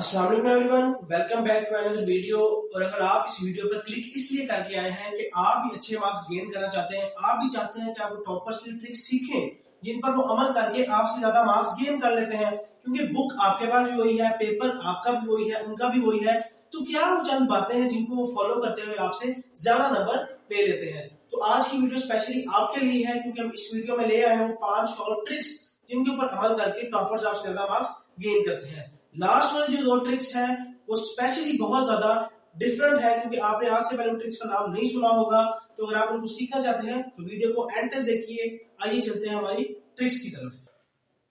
अस्सलाम वालेकुम everyone, welcome back to another video. और अगर आप इस वीडियो पर क्लिक इसलिए करके आए हैं कि आप भी अच्छे मार्क्स गेन करना चाहते हैं, आप भी चाहते हैं कि आप टॉपर्स की ट्रिक्स सीखें जिन पर वो अमल करके आपसे ज्यादा मार्क्स गेन कर लेते हैं। क्योंकि बुक आपके पास भी वही है, पेपर आपका भी वही है, उनका भी वही है, तो क्या वो चंद बातें हैं जिनको वो फॉलो करते हुए आपसे ज्यादा नंबर ले लेते हैं। तो आज की वीडियो स्पेशली आपके लिए है क्योंकि हम इस वीडियो में ले आए हैं वो 5 शॉर्ट ट्रिक्स जिनके ऊपर अमल करके टॉपर्स आपसे ज्यादा मार्क्स गेन करते हैं। लास्ट वाली जो 2 ट्रिक्स है वो स्पेशली बहुत ज्यादा डिफरेंट है क्योंकि आपने आज से पहले उन ट्रिक्स का नाम नहीं सुना होगा। तो अगर आप उनको सीखना चाहते हैं तो वीडियो को एंड तक देखिए। आइए चलते हैं हमारी ट्रिक्स की तरफ।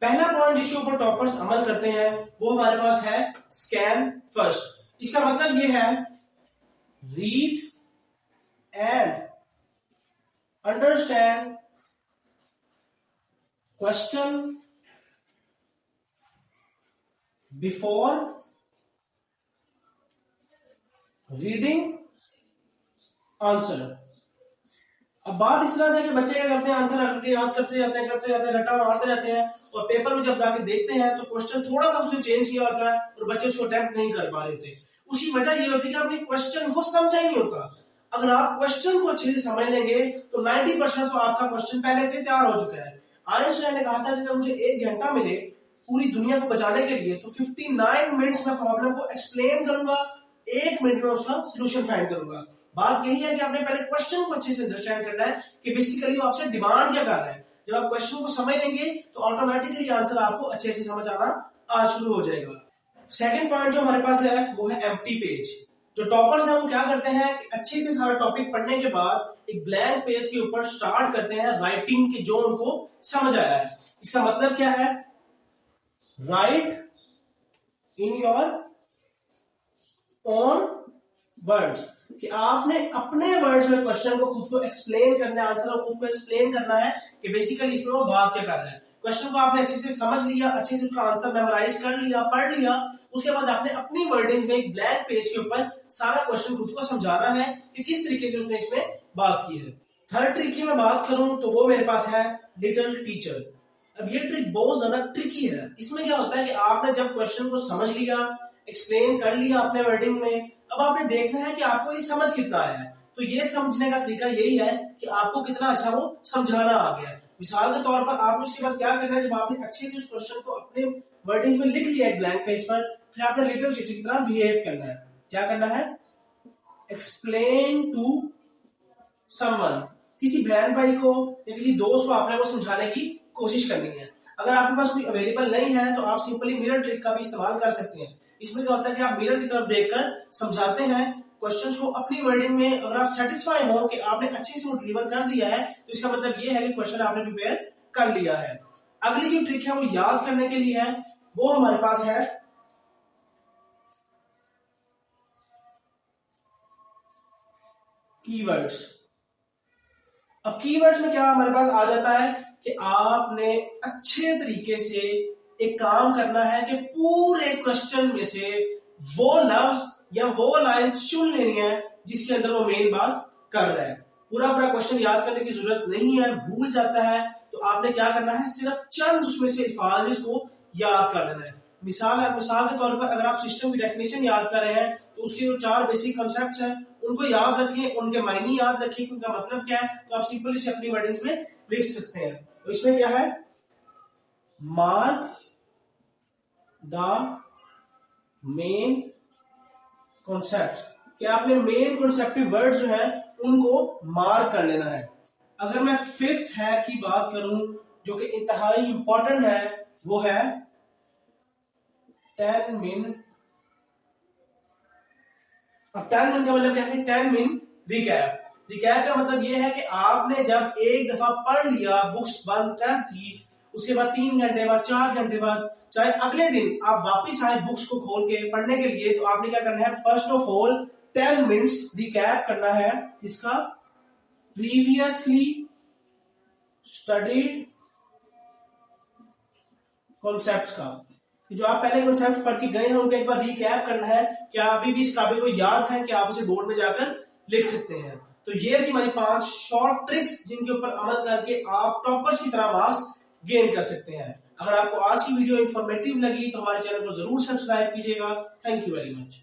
पहला पॉइंट जिसके ऊपर टॉपर्स अमल करते हैं वो हमारे पास है स्कैन फर्स्ट। इसका मतलब ये है read and understand question before reading answer. अब बात इस तरह से कि बच्चे क्या करते हैं, आंसर याद करते जाते हैं, रट्टा मारते रहते हैं और पेपर में जब जाके देखते हैं तो क्वेश्चन थोड़ा सा उसने चेंज किया होता है और बच्चे उसको अटेम्प्ट नहीं कर पा रहे होते। उसकी वजह ये होती है कि आपने क्वेश्चन को समझा ही नहीं होता। अगर आप क्वेश्चन को अच्छे से समझ लेंगे तो 90% तो आपका क्वेश्चन पहले से तैयार हो चुका है। आइंस्टाइन ने कहा था कि अगर मुझे 1 घंटा मिले पूरी दुनिया को बचाने के लिए तो 59 मिनट्स में प्रॉब्लम को एक्सप्लेन करूंगा, 1 मिनट में उसका सोल्यूशन फाइंड करूंगा। बात यही है कि आपने पहले क्वेश्चन को अच्छे से अंडरस्टैंड करना है कि बेसिकली वो आपसे डिमांड क्या कर रहा है। जब आप क्वेश्चन को समझ लेंगे तो ऑटोमेटिकली आंसर आपको अच्छे से समझ आना आज शुरू हो जाएगा। सेकंड पॉइंट जो हमारे पास है वो है एम्प्टी पेज। जो टॉपर्स हैं वो क्या करते हैं कि अच्छे से सारा टॉपिक पढ़ने के बाद एक ब्लैंक पेज के ऊपर स्टार्ट करते हैं राइटिंग की जो उनको समझ आया है। इसका मतलब क्या है, right in your own words, कि आपने अपने वर्ड्स में क्वेश्चन को खुद को एक्सप्लेन करना है, आंसर को खुद को एक्सप्लेन करना है कि बेसिकली इसमें वो बात क्या कर रहा है। क्वेश्चन को आपने अच्छे से समझ लिया, अच्छे से उसका आंसर मेमोराइज कर लिया, पढ़ लिया, उसके बाद आपने अपनी वर्डिंग में एक ब्लैंक पेज के ऊपर सारा क्वेश्चन खुद को समझाना है कि किस तरीके से उसने इसमें बात की है। थर्ड ट्रिक की मैं बात करूं तो वो मेरे पास है लिटिल टीचर। अब ये ट्रिक बहुत ज्यादा ट्रिकी है। इसमें क्या होता है कि आपने जब क्वेश्चन को समझ लिया, एक्सप्लेन कर लिया अपने वर्डिंग में, अब आपने देखना है कि आपको ये समझ कितना आया है। तो ये समझने का तरीका यही है कि आपको कितना अच्छा वो समझाना आ गया है। मिसाल के तौर पर आपने उसके बाद क्या करना है, जब आपने अच्छे से उस क्वेश्चन को अपने वर्डिंग में लिख लिया एक ब्लैंक पेज पर, फिर आपने लिटिल टीचर की तरह बिहेव करना है। क्या करना है, एक्सप्लेन टू समवन, किसी बहन भाई को या किसी दोस्त को आपने वो समझाने की कोशिश करनी है। अगर आपके पास कोई अवेलेबल नहीं है तो आप सिंपली मिरर ट्रिक का भी इस्तेमाल कर सकते हैं। इसमें क्या होता है कि आप मिरर की तरफ देखकर समझाते हैं क्वेश्चंस को अपनी वर्डिंग में। अगर आप सेटिस्फाई हो कि आपने अच्छे से वो डिलीवर कर दिया है तो इसका मतलब ये है कि क्वेश्चन आपने प्रिपेयर कर लिया है। अगली जो ट्रिक है वो याद करने के लिए है, वो हमारे पास है कीवर्ड्स। अब कीवर्ड्स में क्या हमारे पास आ जाता है कि आपने अच्छे तरीके से एक काम करना है कि पूरे क्वेश्चन में से वो लफ्ज या वो लाइन चुन लेनी है जिसके अंदर वो मेन बात कर रहा है। पूरा क्वेश्चन याद करने की जरूरत नहीं है, भूल जाता है तो आपने क्या करना है, सिर्फ चंद उसमें से अल्फाज को याद कर लेना है। मिसाल के तौर पर अगर आप सिस्टम की डेफिनेशन याद कर रहे हैं तो उसके जो 4 बेसिक कॉन्सेप्ट्स हैं उनको याद रखें, उनके मायने याद रखें, उनका मतलब क्या है, तो आप सिंपली इसे अपनी वर्डिंग्स में लिख सकते हैं। तो इसमें क्या है, मार्क द मेन कॉन्सेप्ट, कि आपने मेन कॉन्सेप्टिव वर्ड जो है उनको मार्क कर लेना है। अगर मैं 5th है की बात करूं जो कि इंतहाई इंपॉर्टेंट है, वो है 10 min। अब 10 min का मतलब क्या है, 10 min रिकैप। रिकैप का मतलब ये है कि आपने जब एक दफा पढ़ लिया, बुक्स बंद कर दी, उसके बाद 3 घंटे बाद, 4 घंटे बाद, चाहे अगले दिन आप वापस आए बुक्स को खोल के पढ़ने के लिए, तो आपने क्या करना है, first of all 10 minutes recap करना है जिसका प्रीवियसली स्टडीड कॉन्सेप्ट्स का। जो आप पहले कॉन्सेप्ट पढ़ के गए हैं उनका एक बार रिकैप करना है। क्या अभी भी इस काबिल को याद है कि आप उसे बोर्ड में जाकर लिख सकते हैं। तो ये थी हमारी 5 शॉर्ट ट्रिक्स जिनके ऊपर अमल करके आप टॉपर्स की तरह मार्क्स गेन कर सकते हैं। अगर आपको आज की वीडियो इंफॉर्मेटिव लगी तो हमारे चैनल को जरूर सब्सक्राइब कीजिएगा। Thank you very much.